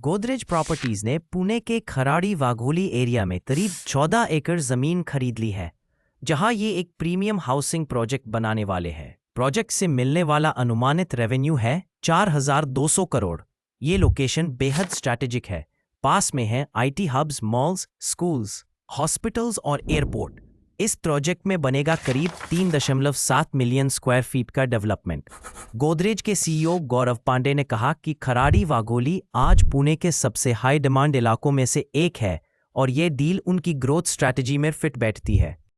Godrej properties ने पुणे के Kharadi Wagholi area में करीब 14 एकड़ जमीन खरीद ली है, जहां ये एक प्रीमियम हाउसिंग प्रोजेक्ट बनाने वाले हैं। प्रोजेक्ट से मिलने वाला अनुमानित रेवेन्यू है 4,200 करोड़। ये लोकेशन बेहद स्ट्रैटेजिक है। पास में है IT hubs, malls, schools, hospitals और एयरपोर्ट। इस प्रोजेक्ट में बनेगा करीब 3.7 मिलियन स्क्वायर फीट का डेवलपमेंट। गोदरेज के सीईओ गौरव पांडे ने कहा कि खराड़ी वाघोली आज पुणे के सबसे हाई डिमांड इलाकों में से एक है और ये डील उनकी ग्रोथ स्ट्रैटेजी में फिट बैठती है।